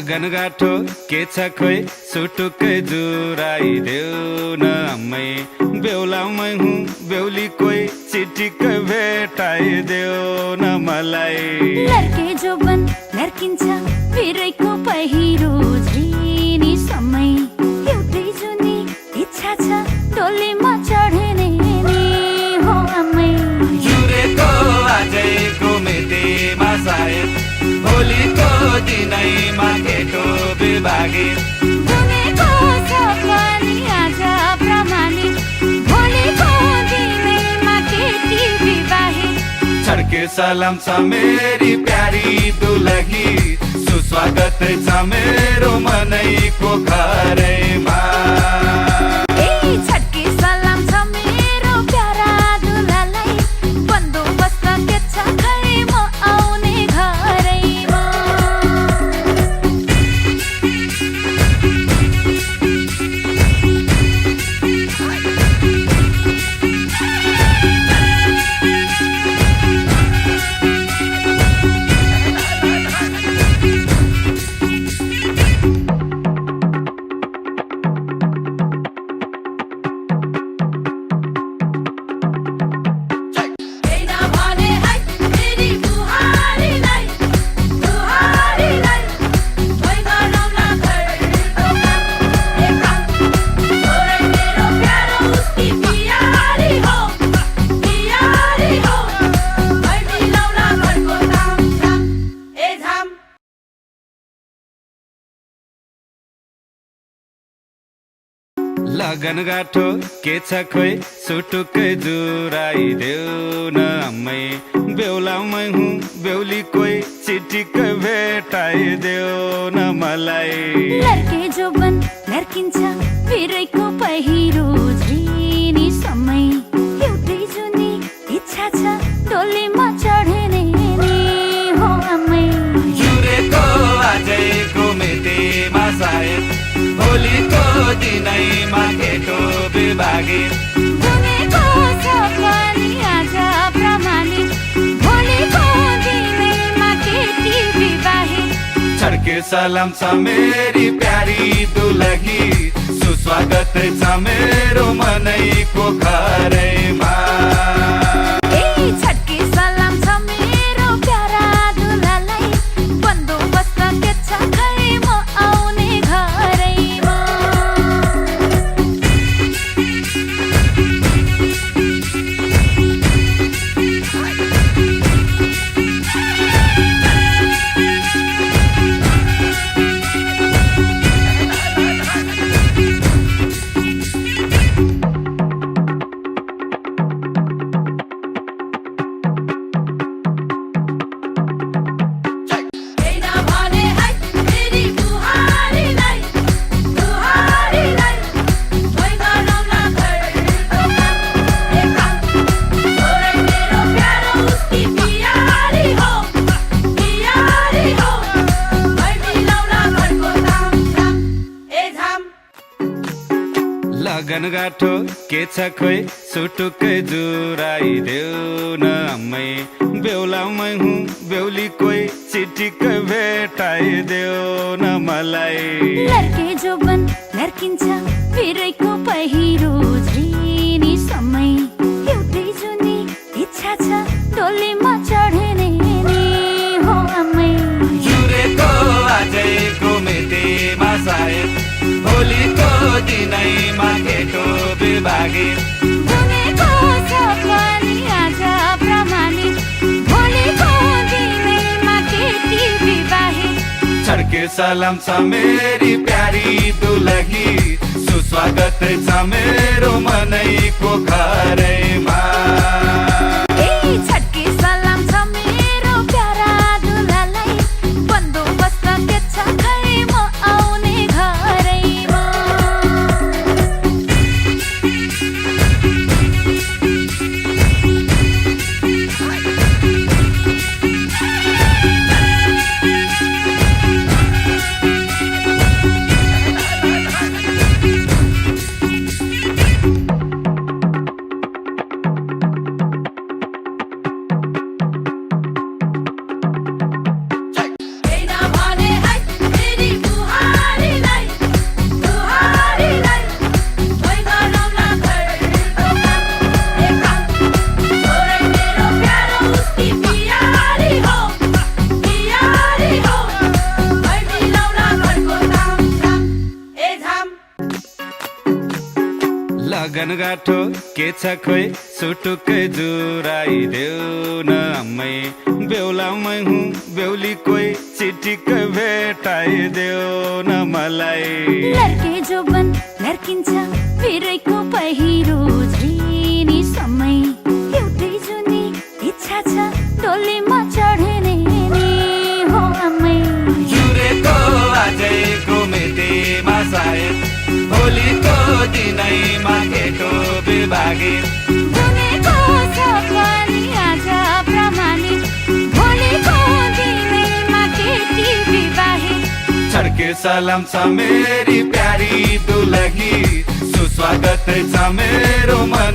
लगनगाठो के छ खोइ सुटुकै जुराइदेऊ न अम्मै बेहुलामै हुँ बेहुली कोही चिटिक्कै भेटाइदेऊ न मलाई। लड्के जोबन लड्किन्छ भिरैको पहिरो झिनी समय एउटै जुनी इच्छा छ डोलीमा चढ्ने नि हो अम्मै। जुरेको आजैको मितिमा सायद भोलिको दिनैमा केटो विभागित बुनेको छ पनि आज प्रमाणित भोलिको दिनैमा केटी विवाहित। छड्के सलाम छ मेरी प्यारी दुलही सुस्वागत छ मेरो मनैको घरैमा। छड्के सलाम छ मेरो प्यारा दुलालाई बन्दोबस्त के छ खै म आउने घरैमा। लगनगाठो के छ खोइ सुटुकै जुराइदेऊ न अम्मै बेहुलामै हुँ बेहुली कोही चिटिक्कै भेटाइदेऊ न मलाई। लड्के जोबन लड्किन्छ भिरैको पहिरो झिनी समय एउटै जुनी इच्छा छ डोलीमा चढ्ने नि हो अम्मै। जुरेको आजैको मितिमा सायद भोलिको दिनैमा केटो विभागित बुनेको छ पनि आज प्रमाणित भोलिको दिनैमा केटी विवाहित। छड्के सलाम छ मेरी प्यारी दुलही सुस्वागत छ मेरो मनैको घरैमा। छड्के सलाम छ मेरो प्यारा दुलालाई बन्दोबस्त के छ खै म आउने घरैमा। लगनगाठो के छ खोइ सुटुकै जुराइदेऊ न अम्मै बेहुलामै हुँ बेहुली कोही चिटिक्कै भेटाइदेऊ न मलाई। लड्के जोबन लड्किन्छ भिरैको पहिरो झिनी समय एउटै जुनी इच्छा छ डोलीमा चढ्ने नि हो अम्मै। जुरेको आजैको मितिमा सायद भोलिको दिनैमा केटो विभागित बुनेको छ पनि आज प्रमाणित भोलिको दिनैमा केटी विवाहित। छड्के सलाम छ मेरी प्यारी दुलही सुस्वागत छ मेरो मनैको घरैमा। छड्के सलाम छ मेरो प्यारा दुलालाई बन्दोबस्त के छ खै म आउने घरैमा। मनगाठो के छ खोइ सुटुकै जुराइदेऊ न अम्मै बेहुलामै हुँ बेहुली कोही चिठीकै भेटाइदेऊ न मलाई लड्के जोबन लड्किन्छ बिरैको पहिरो झिनी समय एउटै जुनी इच्छा छ डोलीमा चढ्ने नि हो आमै जुरेको आजैको मितिमा सायद भोलिको दिनैमा केटो बिभागे बुनेको छ पनि आज प्रमाणित भोलिको दिनैमा केटी विवाहित छड्के सलाम छ मेरी प्यारी दुलही सुस्वागत छ मेरो मन